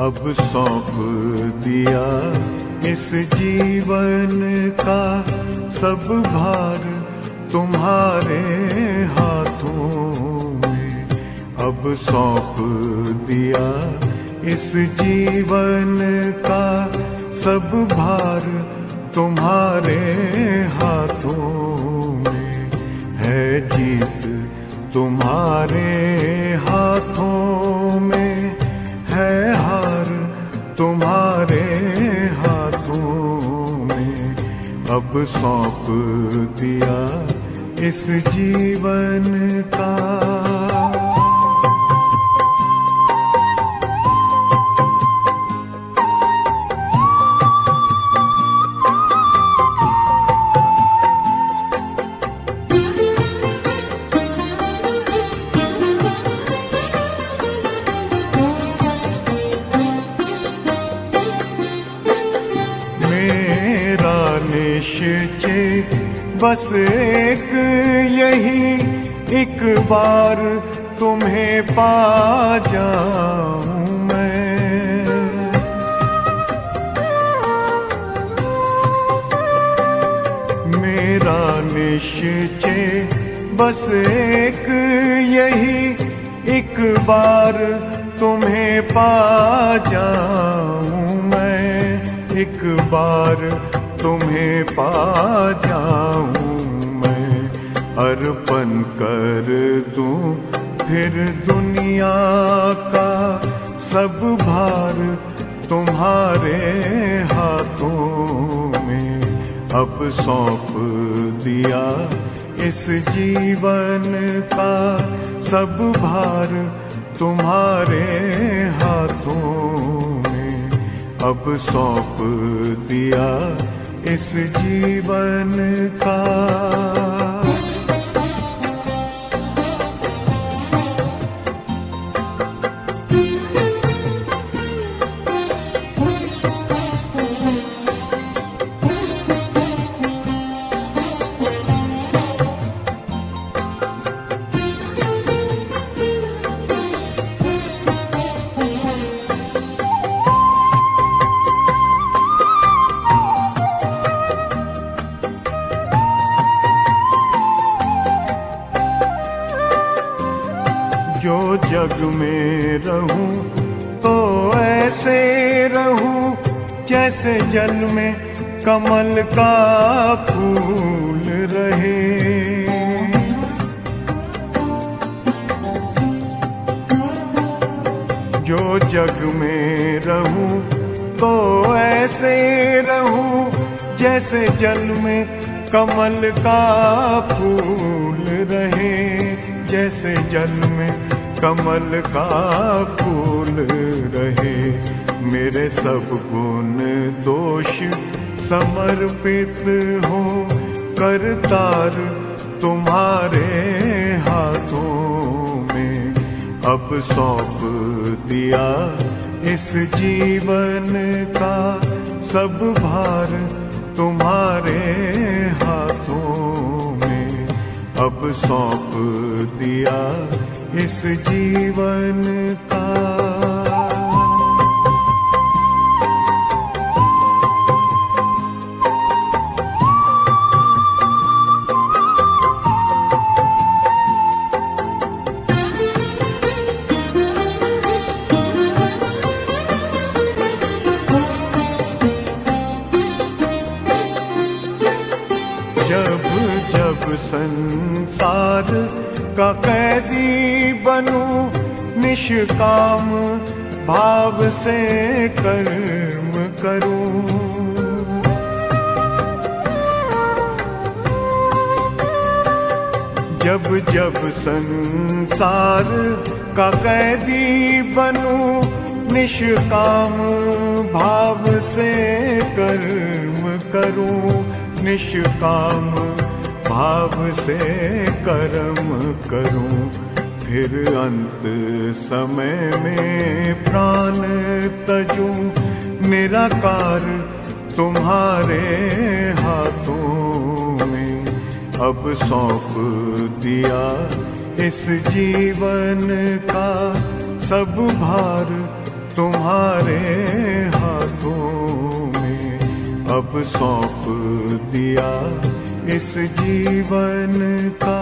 अब सौंप दिया इस जीवन का सब भार तुम्हारे हाथों में। अब सौंप दिया इस जीवन का सब भार तुम्हारे हाथों में। है जीत तुम्हारे हाथों में, है हार तुम्हारे हाथों में। अब सौंप दिया इस जीवन का। निश्चय बस एक यही, एक बार तुम्हें पा जाऊं मैं। मेरा निश्चय बस एक यही, एक बार तुम्हें पा जाऊं मैं। एक बार तुम्हें पा जाऊं मैं। अर्पण कर दूं फिर दुनिया का सब भार तुम्हारे हाथों में। अब सौंप दिया इस जीवन का सब भार तुम्हारे हाथों में। अब सौंप दिया इस जीवन का। जो जग में रहूं तो ऐसे रहूं जैसे जल में कमल का फूल रहे। जो जग में रहूं तो ऐसे रहूं जैसे जल में कमल का फूल रहे। जैसे जल में कमल का फूल रहे। मेरे सब गुण दोष समर्पित हो करतार तुम्हारे हाथों में। अब सौंप दिया इस जीवन का सब भार तुम्हारे हाथों में। अब सौंप दिया इस जीवन का। जब जब संसार का कैदी बनूं निष्काम भाव से कर्म करूं। जब जब संसार का कैदी बनूं निष्काम भाव से कर्म करूं। निष्काम भाव से कर्म करूं। फिर अंत समय में प्राण तजूं निराकार तुम्हारे हाथों में। अब सौंप दिया इस जीवन का सब भार तुम्हारे हाथों में अब सौंप दिया इस जीवन का।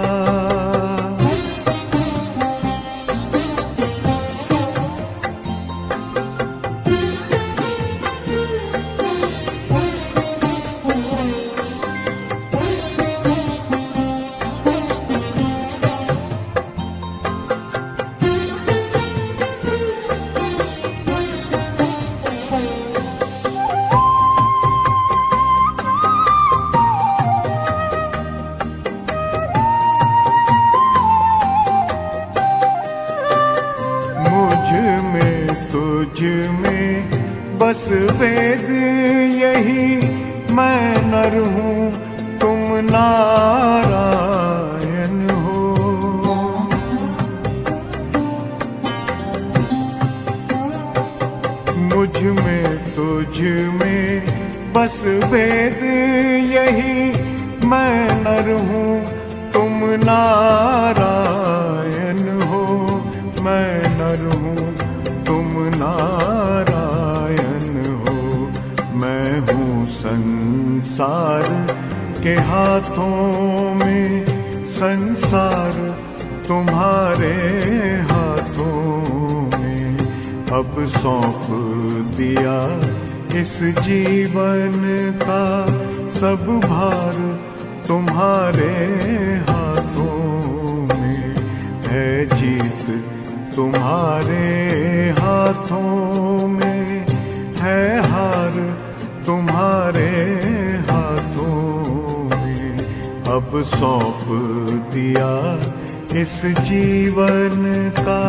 तुझ में बस वेद यही, मैं नर हूँ तुम नारायण हो। मुझ में तुझ में बस वेद यही, मैं नर हूँ तुम नारायण हो। मैं नर हूँ तुम नारायण हो। मैं हूँ संसार के हाथों में, संसार तुम्हारे हाथों में अब सौंप दिया इस जीवन का। सब भार तुम्हारे हाथों में है, जीत तुम्हारे हाथों में है, हार तुम्हारे हाथों में अब सौंप दिया इस जीवन का।